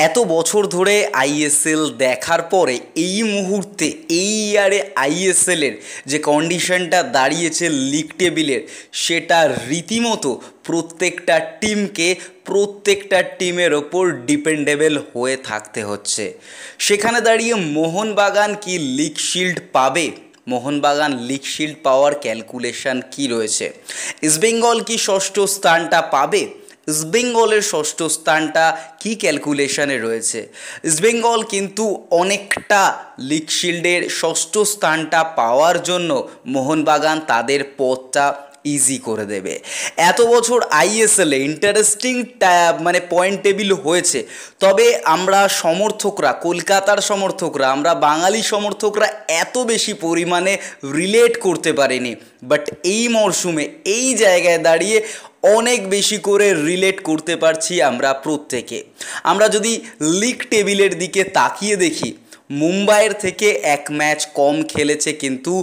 এত বছর ধরে আইএসএল দেখার পরে এই মুহূর্তে এই ইয়ারে আইএসএলের যে কন্ডিশনটা দাঁড়িয়েছে লিগ টেবিলের, সেটা রীতিমতো প্রত্যেকটা টিমের ওপর ডিপেন্ডেবল হয়ে থাকতে হচ্ছে। সেখানে দাঁড়িয়ে মোহনবাগান কি লিগ শিল্ড পাবে? মোহনবাগান লিগ শিল্ড পাওয়ার ক্যালকুলেশন কি রয়েছে? ইস্টবেঙ্গল কি ষষ্ঠ স্থানটা পাবে? ইস্টবেঙ্গলের ষষ্ঠ স্থানটা কি ক্যালকুলেশনে রয়েছে? ইস্টবেঙ্গল কিন্তু অনেকটা লিগ শিল্ডের ষষ্ঠ স্থানটা পাওয়ার জন্য মোহনবাগান তাদের পথটা ইজি করে দেবে। এত বছর আইএসএলে ইন্টারেস্টিং পয়েন্ট টেবিল হয়েছে, তবে আমরা সমর্থকরা, কলকাতার সমর্থকরা, আমরা বাঙালি সমর্থকরা এত বেশি পরিমাণে রিলেট করতে পারিনি। বাট এই মরশুমে এই জায়গায় দাঁড়িয়ে অনেক বেশি করে রিলেট করতে পারছি আমরা প্রত্যেকে। আমরা যদি লিগ টেবিলের দিকে তাকিয়ে দেখি, মুম্বাইয়ের থেকে এক ম্যাচ কম খেলেছে কিন্তু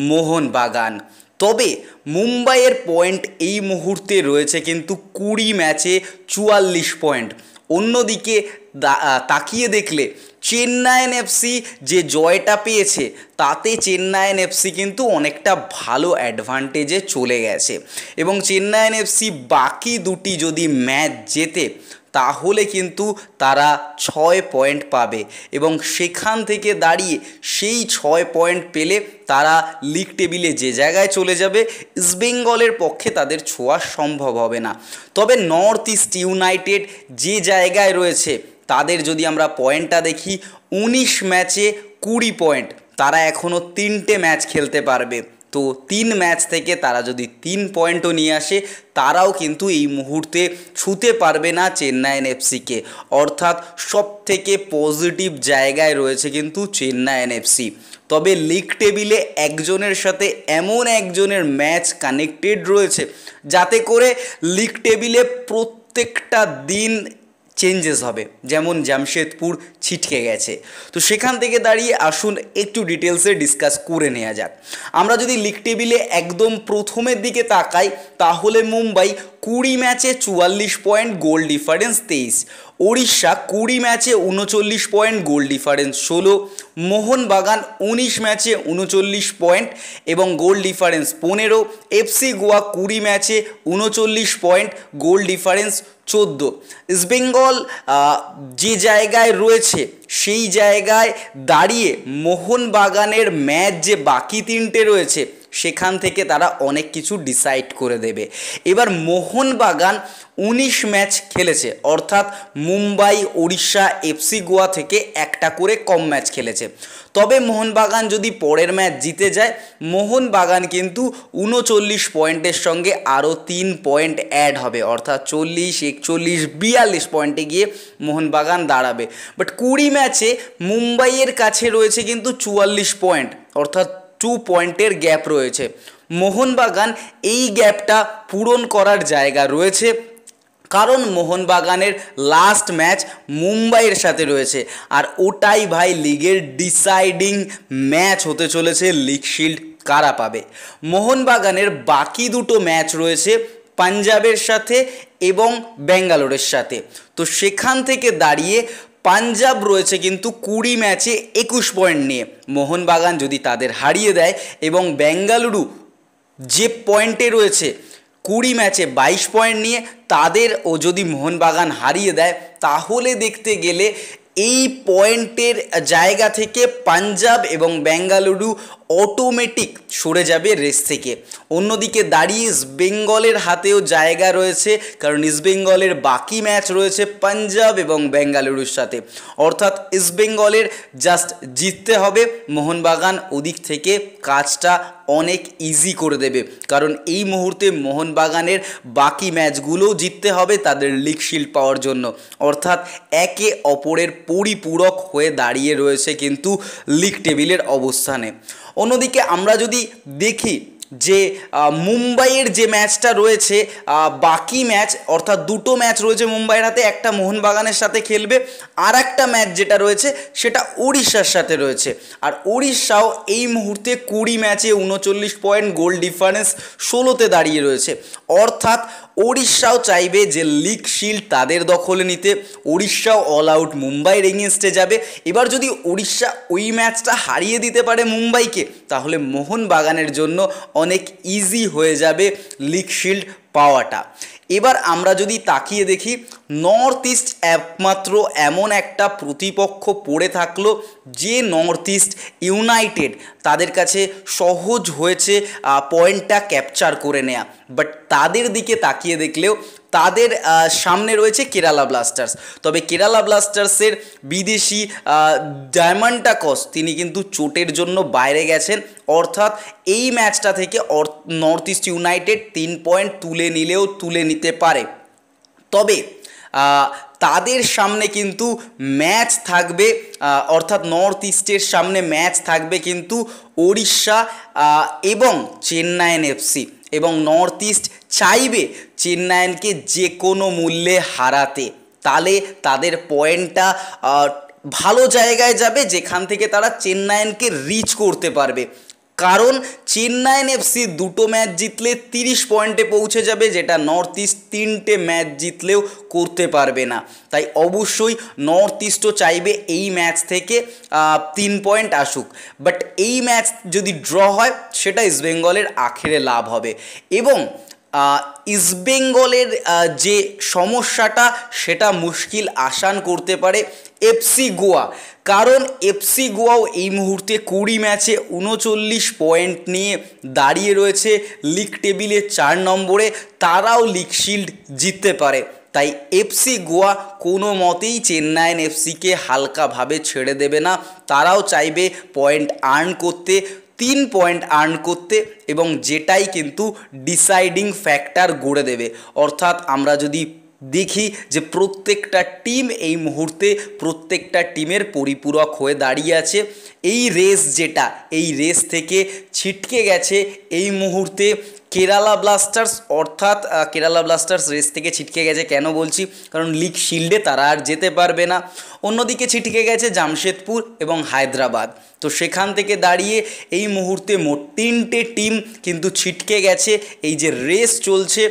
মোহনবাগান। তবে মুম্বাইয়ের পয়েন্ট এই মুহূর্তে রয়েছে কিন্তু 20 ম্যাচে 44 পয়েন্ট। অন্যদিকে তাকিয়ে দেখলে চেন্নাইন এফসি যে জয়টা পেয়েছে, তাতে চেন্নাইন এফসি কিন্তু অনেকটা ভালো অ্যাডভান্টেজে চলে গেছে, এবং চেন্নাইন এফসি বাকি দুটি যদি ম্যাচ জেতে তাহলে কিন্তু তারা 6 পয়েন্ট পাবে, এবং সেখান থেকে দাঁড়িয়ে সেই 6 পয়েন্ট পেলে তারা লিগ টেবিলে যে জায়গায় চলে যাবে, ইস্টবেঙ্গলের পক্ষে তাদের ছোঁয়া সম্ভব হবে না। তবে নর্থ ইস্ট ইউনাইটেড যে জায়গায় রয়েছে, তাদের যদি আমরা পয়েন্টটা দেখি, 19 ম্যাচে 20 পয়েন্ট। তারা এখনও 3টে ম্যাচ খেলতে পারবে, তো 3 ম্যাচ থেকে তারা যদি 3 পয়েন্টও নিয়ে আসে, তারাও কিন্তু এই মুহূর্তে ছুঁতে পারবে না চেন্নাইন এফসিকে। অর্থাৎ সবথেকে পজিটিভ জায়গায় রয়েছে কিন্তু চেন্নাইন এফসি। তবে লিগ টেবিলে একজনের সাথে এমন একজনের ম্যাচ কানেক্টেড রয়েছে, যাতে করে লিগ টেবিলে প্রত্যেকটা দিন চেঞ্জেস হবে, যেমন জামশেদপুর ছিটকে গেছে। তো সেখান থেকে দাঁড়িয়ে আসুন একটু ডিটেলসে ডিসকাস করে নেওয়া যাক। আমরা যদি লিগ টেবিলে একদম প্রথমের দিকে তাকাই, তাহলে মুম্বাই 20 ম্যাচে 44 পয়েন্ট, গোল ডিফারেন্স 23। ওড়িশা 20 ম্যাচে 39 পয়েন্ট, গোল ডিফারেন্স 16। মোহনবাগান 19 ম্যাচে 39 পয়েন্ট এবং গোল ডিফারেন্স 15। এফসি গোয়া 20 ম্যাচে 39 পয়েন্ট, গোল ডিফারেন্স 14। ইস্টবেঙ্গল যে জায়গায় রয়েছে, সেই জায়গায় দাঁড়িয়ে মোহনবাগানের ম্যাচ যে বাকি 3টে রয়েছে, সেখান থেকে তারা অনেক কিছু ডিসাইড করে দেবে। এবার মোহনবাগান 19 ম্যাচ খেলেছে, অর্থাৎ মুম্বাই, ওড়িশা, এফসি গোয়া থেকে একটা করে কম ম্যাচ খেলেছে। তবে মোহনবাগান যদি পরের ম্যাচ জিতে যায়, মোহনবাগান কিন্তু 39 পয়েন্টের সঙ্গে আরও 3 পয়েন্ট অ্যাড হবে, অর্থাৎ 40, 41, 42 পয়েন্টে গিয়ে মোহনবাগান দাঁড়াবে। বাট 20 ম্যাচে মুম্বাইয়ের কাছে রয়েছে কিন্তু 44 পয়েন্ট, অর্থাৎ 2 পয়েন্টের গ্যাপ রয়েছে। মোহনবাগান এই গ্যাপটা পূরণ করার জায়গা রয়েছে, কারণ মোহনবাগানের লাস্ট ম্যাচ মুম্বাইয়ের সাথে রয়েছে, আর ওটাই ভাই লিগের ডিসাইডিং ম্যাচ হতে চলেছে। লিগ শিল্ড কারা পাবে? মোহনবাগানের বাকি দুটো ম্যাচ রয়েছে পাঞ্জাবের সাথে এবং ব্যাঙ্গালোরের সাথে। তো সেখান থেকে দাঁড়িয়ে পাঞ্জাব রয়েছে কিন্তু 20 ম্যাচে 21 পয়েন্ট নিয়ে। মোহনবাগান যদি তাদের হারিয়ে দেয়, এবং বেঙ্গালুরু যে পয়েন্টে রয়েছে 20 ম্যাচে 22 পয়েন্ট নিয়ে, তাদেরও যদি মোহনবাগান হারিয়ে দেয়, তাহলে দেখতে গেলে এই পয়েন্টের জায়গা থেকে পাঞ্জাব এবং বেঙ্গালুরু অটোমেটিক সরে যাবে রেস থেকে। অন্যদিকে দাঁড়িয়ে ইস্টবেঙ্গলের হাতেও জায়গা রয়েছে, কারণ ইস্টবেঙ্গলের বাকি ম্যাচ রয়েছে পাঞ্জাব এবং বেঙ্গালুরুর সাথে। অর্থাৎ ইস্টবেঙ্গলের জাস্ট জিততে হবে, মোহনবাগান ওদিক থেকে কাজটা অনেক ইজি করে দেবে, কারণ এই মুহূর্তে মোহনবাগানের বাকি ম্যাচগুলোও জিততে হবে তাদের লিগ শিল্ড পাওয়ার জন্য। অর্থাৎ একে অপরের পরিপূরক হয়ে দাঁড়িয়ে রয়েছে কিন্তু লিগ টেবিলের অবস্থানে। অন্যদিকে আমরা যদি দেখি যে মুম্বাইয়ের যে ম্যাচটা রয়েছে, বাকি ম্যাচ অর্থাৎ দুটো ম্যাচ রয়েছে মুম্বাইয়ের হাতে, একটা মোহনবাগানের সাথে খেলবে, আর একটা ম্যাচ যেটা রয়েছে সেটা উড়িষ্যার সাথে রয়েছে। আর উড়িষ্যাও এই মুহূর্তে 20 ম্যাচে 39 পয়েন্ট, গোল ডিফারেন্স 16তে দাঁড়িয়ে রয়েছে। অর্থাৎ ওড়িশাও চাইবে যে লিগ শিল্ড তাদের দখলে নিতে, ওড়িশাও অল আউট মুম্বাইয়ের এগেনস্টে যাবে। এবার যদি ওড়িশা ওই ম্যাচটা হারিয়ে দিতে পারে মুম্বাইকে, তাহলে মোহনবাগানের জন্য অনেক ইজি হয়ে যাবে লিগ শিল্ড পাওয়াটা। এবার আমরা যদি তাকিয়ে দেখি, নর্থ ইস্ট একমাত্র এমন একটা প্রতিপক্ষ পড়ে থাকলো যে নর্থ ইস্ট ইউনাইটেড তাদের কাছে সহজ হয়েছে পয়েন্টটা ক্যাপচার করে নেওয়া। বাট তাদের দিকে তাকিয়ে দেখলেও তাদের সামনে রয়েছে কেরালা ব্লাস্টার্স। তবে কেরালা ব্লাস্টার্সের বিদেশি ডায়মন্টাকস তিনি কিন্তু চোটের জন্য বাইরে গেছেন, অর্থাৎ এই ম্যাচটা থেকে নর্থ ইস্ট ইউনাইটেড 3 পয়েন্ট তুলে নিলেও তুলে নিতে পারে। তবে তাদের সামনে কিন্তু ম্যাচ থাকবে, অর্থাৎ নর্থ ইস্টের সামনে ম্যাচ থাকবে কিন্তু ওড়িশা এবং চেন্নাইন এফসি, এবং নর্থ ইস্ট চাইবে চেন্নাইনকে যে কোনো মূল্যে হারাতে। তাহলে তাদের পয়েন্টটা ভালো জায়গায় যাবে, যেখান থেকে তারা চেন্নাইনকে রিচ করতে পারবে। কারণ চেন্নাইন এফসি 2টো ম্যাচ জিতলে 30 পয়েন্টে পৌঁছে যাবে, যেটা নর্থ ইস্ট 3টে ম্যাচ জিতলেও করতে পারবে না। তাই অবশ্যই নর্থ ইস্টও চাইবে এই ম্যাচ থেকে 3 পয়েন্ট আসুক। বাট এই ম্যাচ যদি ড্র হয়, সেটা ইস্টবেঙ্গলের আখেরে লাভ হবে। এবং ইস্টবেঙ্গলের যে সমস্যাটা, সেটা মুশকিল আসান করতে পারে এফসি গোয়া। কারণ এফসি গোয়াও এই মুহূর্তে 20 ম্যাচে 39 পয়েন্ট নিয়ে দাঁড়িয়ে রয়েছে লিগ টেবিলে 4 নম্বরে। তারাও লিগ শিল্ড জিততে পারে। তাই এফসি গোয়া কোনো মতেই চেন্নাইন এফসিকে হালকাভাবে ছেড়ে দেবে না। তারাও চাইবে পয়েন্ট আর্ন করতে, 3 পয়েন্ট আর্ন করতে, এবং যেটাই কিন্তু ডিসাইডিং ফ্যাক্টর গড়ে দেবে। অর্থাৎ আমরা যদি দেখি যে প্রত্যেকটা টিম এই মুহূর্তে প্রত্যেকটা টিমের পরিপূরক হয়ে দাঁড়িয়ে আছে। এই রেস যেটা, এই রেস থেকে ছিটকে গেছে এই মুহূর্তে কেরালা ব্লাস্টার্স। অর্থাৎ কেরালা ব্লাস্টার্স রেস থেকে ছিটকে গেছে কেন বলছি, কারণ লিগ শিল্ডে তারা আর যেতে পারবে না। অন্যদিকে ছিটকে গেছে জামশেদপুর এবং হায়দ্রাবাদ। তো সেখান থেকে দাঁড়িয়ে এই মুহূর্তে মোট 3টে টিম কিন্তু ছিটকে গেছে এই যে রেস চলছে,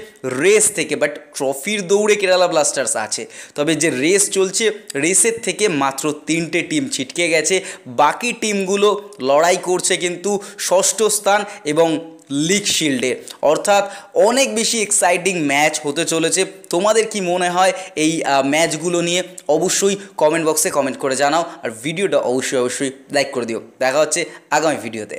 রেস থেকে। বাট ট্রফির দৌড়ে কেরালা ব্লাস্টার্স আছে, তবে যে রেস চলছে, রেসের থেকে মাত্র 3টে টিম ছিটকে গেছে। বাকি টিমগুলো লড়াই করছে কিন্তু 6ষ্ঠ স্থান এবং লিগ শিল্ডে। অর্থাৎ অনেক বেশি এক্সাইটিং ম্যাচ হতে চলেছে। তোমাদের কি মনে হয় এই ম্যাচগুলো নিয়ে? অবশ্যই কমেন্ট বক্সে কমেন্ট করে জানাও, আর ভিডিওটা অবশ্যই লাইক করে দিও। দেখা হচ্ছে আগামী ভিডিওতে।